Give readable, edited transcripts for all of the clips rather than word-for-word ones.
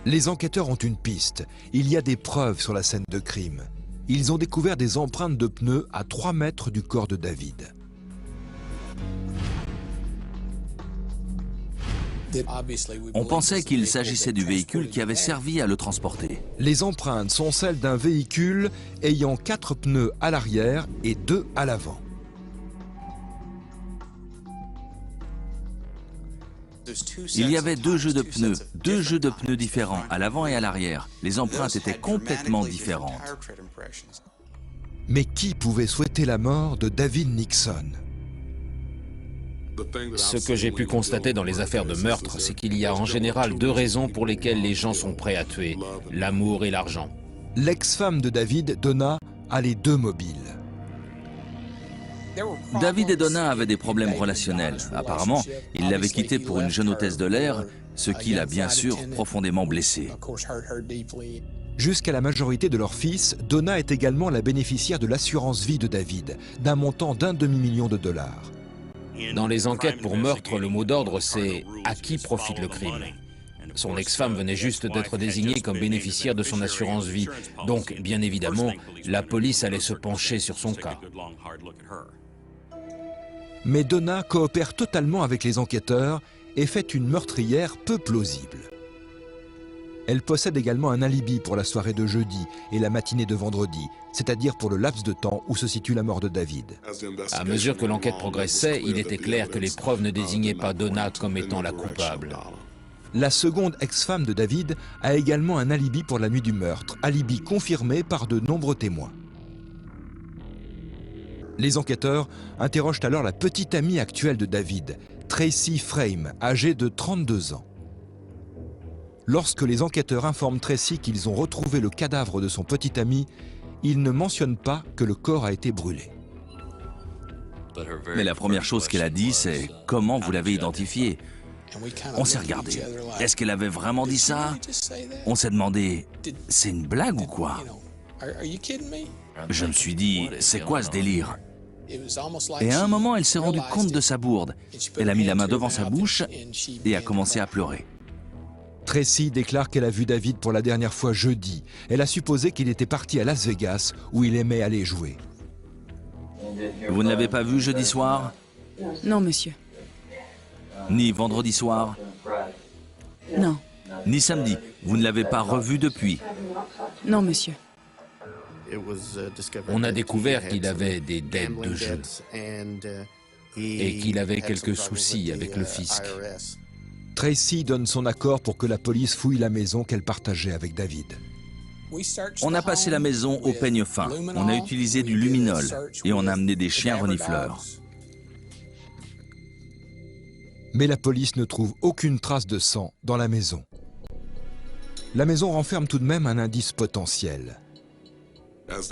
Les enquêteurs ont une piste. Il y a des preuves sur la scène de crime. Ils ont découvert des empreintes de pneus à 3 mètres du corps de David. On pensait qu'il s'agissait du véhicule qui avait servi à le transporter. Les empreintes sont celles d'un véhicule ayant 4 pneus à l'arrière et 2 à l'avant. Il y avait 2 jeux de pneus différents, à l'avant et à l'arrière. Les empreintes étaient complètement différentes. Mais qui pouvait souhaiter la mort de David Nixon? Ce que j'ai pu constater dans les affaires de meurtre, c'est qu'il y a en général 2 raisons pour lesquelles les gens sont prêts à tuer, l'amour et l'argent. L'ex-femme de David, Donna, a les 2 mobiles. David et Donna avaient des problèmes relationnels. Apparemment, il l'avait quittée pour une jeune hôtesse de l'air, ce qui l'a bien sûr profondément blessée. Jusqu'à la majorité de leur fils, Donna est également la bénéficiaire de l'assurance vie de David, d'un montant d'1 demi-million de dollars. Dans les enquêtes pour meurtre, le mot d'ordre c'est « à qui profite le crime ». Son ex-femme venait juste d'être désignée comme bénéficiaire de son assurance vie. Donc, bien évidemment, la police allait se pencher sur son cas. Mais Donna coopère totalement avec les enquêteurs et fait une meurtrière peu plausible. Elle possède également un alibi pour la soirée de jeudi et la matinée de vendredi, c'est-à-dire pour le laps de temps où se situe la mort de David. À mesure que l'enquête progressait, il était clair que les preuves ne désignaient pas Donna comme étant la coupable. La seconde ex-femme de David a également un alibi pour la nuit du meurtre, alibi confirmé par de nombreux témoins. Les enquêteurs interrogent alors la petite amie actuelle de David, Tracy Frame, âgée de 32 ans. Lorsque les enquêteurs informent Tracy qu'ils ont retrouvé le cadavre de son petit ami, ils ne mentionnent pas que le corps a été brûlé. Mais la première chose qu'elle a dit, c'est « Comment vous l'avez identifié ?» On s'est regardé. Est-ce qu'elle avait vraiment dit ça? On s'est demandé « C'est une blague ou quoi ?» Je me suis dit « C'est quoi ce délire ?» Et à un moment, elle s'est rendue compte de sa bourde. Elle a mis la main devant sa bouche et a commencé à pleurer. Tracy déclare qu'elle a vu David pour la dernière fois jeudi. Elle a supposé qu'il était parti à Las Vegas, où il aimait aller jouer. Vous ne l'avez pas vu jeudi soir? Non, monsieur. Ni vendredi soir? Non. Ni samedi? Vous ne l'avez pas revu depuis? Non, monsieur. On a découvert qu'il avait des dettes de jeu et qu'il avait quelques soucis avec le fisc. Tracy donne son accord pour que la police fouille la maison qu'elle partageait avec David. On a passé la maison au peigne fin. On a utilisé du luminol et on a amené des chiens renifleurs. Mais la police ne trouve aucune trace de sang dans la maison. La maison renferme tout de même un indice potentiel.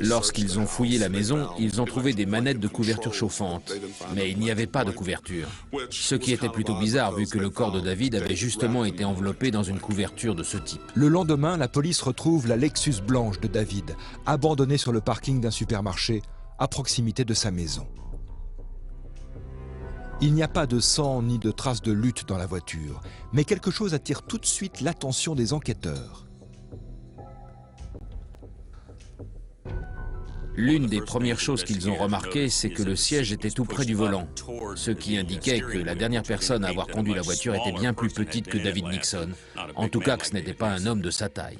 Lorsqu'ils ont fouillé la maison, ils ont trouvé des manettes de couverture chauffantes, mais il n'y avait pas de couverture. Ce qui était plutôt bizarre vu que le corps de David avait justement été enveloppé dans une couverture de ce type. Le lendemain, la police retrouve la Lexus blanche de David, abandonnée sur le parking d'un supermarché à proximité de sa maison. Il n'y a pas de sang ni de traces de lutte dans la voiture, mais quelque chose attire tout de suite l'attention des enquêteurs. L'une des premières choses qu'ils ont remarqué, c'est que le siège était tout près du volant, ce qui indiquait que la dernière personne à avoir conduit la voiture était bien plus petite que David Nixon, en tout cas que ce n'était pas un homme de sa taille.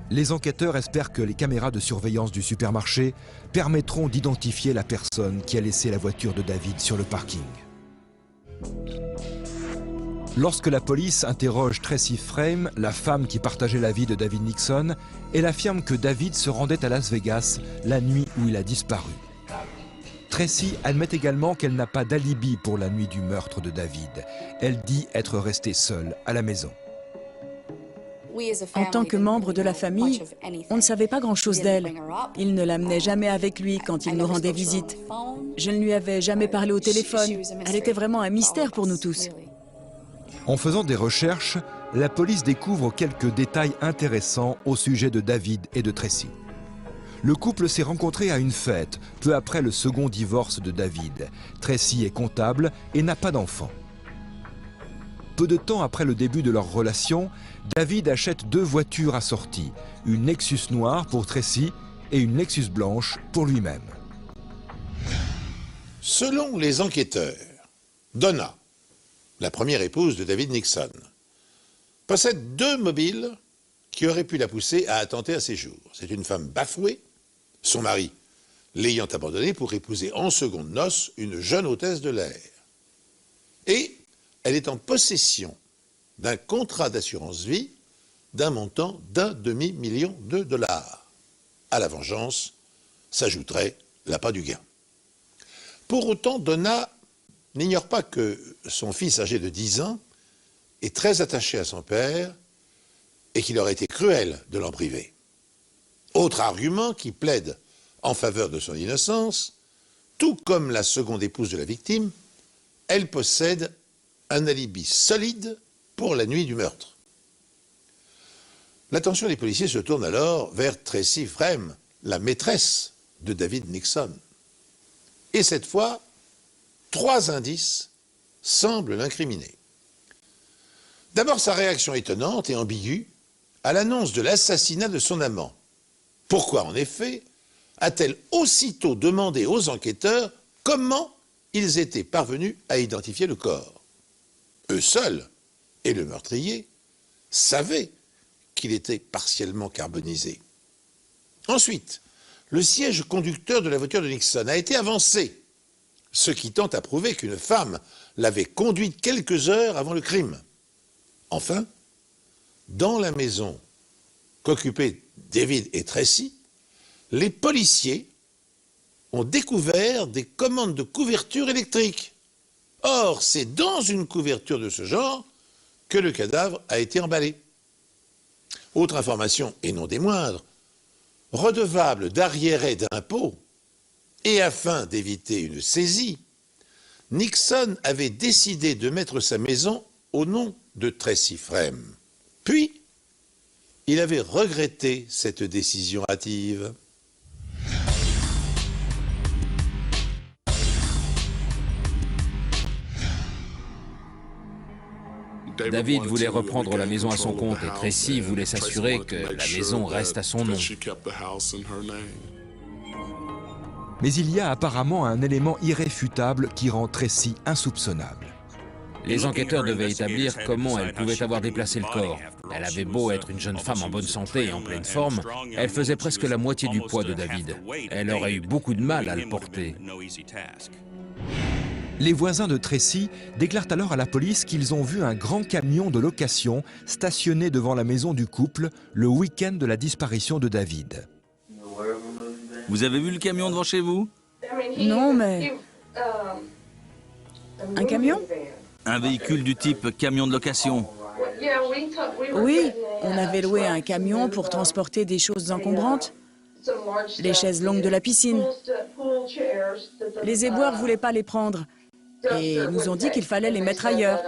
Les enquêteurs espèrent que les caméras de surveillance du supermarché permettront d'identifier la personne qui a laissé la voiture de David sur le parking. Lorsque la police interroge Tracy Frame, la femme qui partageait la vie de David Nixon, elle affirme que David se rendait à Las Vegas la nuit où il a disparu. Tracy admet également qu'elle n'a pas d'alibi pour la nuit du meurtre de David. Elle dit être restée seule à la maison. En tant que membre de la famille, on ne savait pas grand-chose d'elle. Il ne l'amenait jamais avec lui quand il nous rendait visite. Je ne lui avais jamais parlé au téléphone. Elle était vraiment un mystère pour nous tous. En faisant des recherches, la police découvre quelques détails intéressants au sujet de David et de Tracy. Le couple s'est rencontré à une fête, peu après le second divorce de David. Tracy est comptable et n'a pas d'enfant. Peu de temps après le début de leur relation, David achète 2 voitures assorties, une Lexus noire pour Tracy et une Lexus blanche pour lui-même. Selon les enquêteurs, Donna, la première épouse de David Nixon, possède 2 mobiles qui auraient pu la pousser à attenter à ses jours. C'est une femme bafouée, son mari l'ayant abandonnée pour épouser en secondes noces une jeune hôtesse de l'air. Et elle est en possession d'un contrat d'assurance vie d'un montant d'1 demi-million de dollars. À la vengeance s'ajouterait l'appât du gain. Pour autant, Donna n'ignore pas que son fils âgé de 10 ans est très attaché à son père et qu'il aurait été cruel de l'en priver. Autre argument qui plaide en faveur de son innocence, tout comme la seconde épouse de la victime, elle possède un alibi solide pour la nuit du meurtre. L'attention des policiers se tourne alors vers Tracy Frame, la maîtresse de David Nixon. Et cette fois, 3 indices semblent l'incriminer. D'abord, sa réaction étonnante et ambiguë à l'annonce de l'assassinat de son amant. Pourquoi, en effet, a-t-elle aussitôt demandé aux enquêteurs comment ils étaient parvenus à identifier le corps? Eux seuls, et le meurtrier, savaient qu'il était partiellement carbonisé. Ensuite, le siège conducteur de la voiture de Nixon a été avancé, ce qui tend à prouver qu'une femme l'avait conduite quelques heures avant le crime. Enfin, dans la maison qu'occupaient David et Tracy, les policiers ont découvert des commandes de couverture électrique. Or, c'est dans une couverture de ce genre que le cadavre a été emballé. Autre information, et non des moindres, redevable d'arriérés d'impôts, et afin d'éviter une saisie, Nixon avait décidé de mettre sa maison au nom de Tracy Frame. Puis, il avait regretté cette décision hâtive. David voulait reprendre la maison à son compte et Tracy voulait s'assurer que la maison reste à son nom. Mais il y a apparemment un élément irréfutable qui rend Tracy insoupçonnable. Les enquêteurs devaient établir comment elle pouvait avoir déplacé le corps. Elle avait beau être une jeune femme en bonne santé et en pleine forme, elle faisait presque la moitié du poids de David. Elle aurait eu beaucoup de mal à le porter. Les voisins de Tracy déclarent alors à la police qu'ils ont vu un grand camion de location stationné devant la maison du couple le week-end de la disparition de David. Vous avez vu le camion devant chez vous? Non, mais... Un camion? Un véhicule du type camion de location. Oui, on avait loué un camion pour transporter des choses encombrantes. Les chaises longues de la piscine. Les éboueurs ne voulaient pas les prendre et nous ont dit qu'il fallait les mettre ailleurs.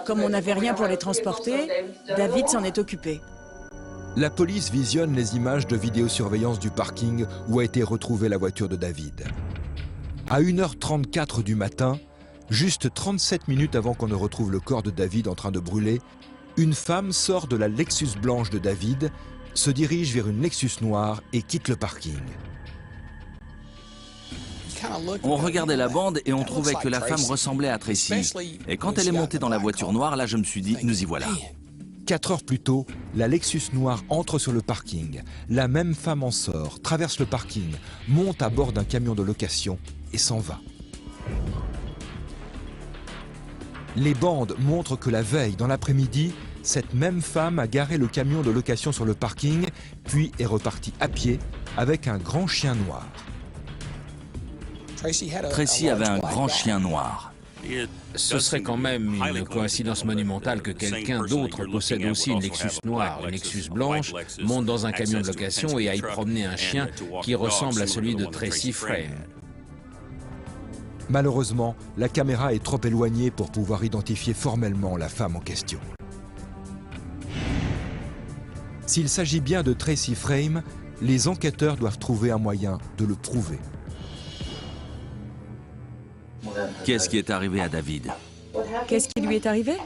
Comme on n'avait rien pour les transporter, David s'en est occupé. La police visionne les images de vidéosurveillance du parking où a été retrouvée la voiture de David. À 1h34 du matin, juste 37 minutes avant qu'on ne retrouve le corps de David en train de brûler, une femme sort de la Lexus blanche de David, se dirige vers une Lexus noire et quitte le parking. On regardait la bande et on trouvait que la femme ressemblait à Tracy. Et quand elle est montée dans la voiture noire, là je me suis dit, nous y voilà. 4 heures plus tôt, la Lexus noire entre sur le parking. La même femme en sort, traverse le parking, monte à bord d'un camion de location et s'en va. Les bandes montrent que la veille, dans l'après-midi, cette même femme a garé le camion de location sur le parking, puis est repartie à pied avec un grand chien noir. Tracy avait un grand chien noir. Ce serait quand même une coïncidence monumentale que quelqu'un d'autre possède aussi une Lexus noire, une Lexus blanche, monte dans un camion de location et aille promener un chien qui ressemble à celui de Tracy Frame. Malheureusement, la caméra est trop éloignée pour pouvoir identifier formellement la femme en question. S'il s'agit bien de Tracy Frame, les enquêteurs doivent trouver un moyen de le prouver. Qu'est-ce qui est arrivé à David? Qu'est-ce qui lui est arrivé?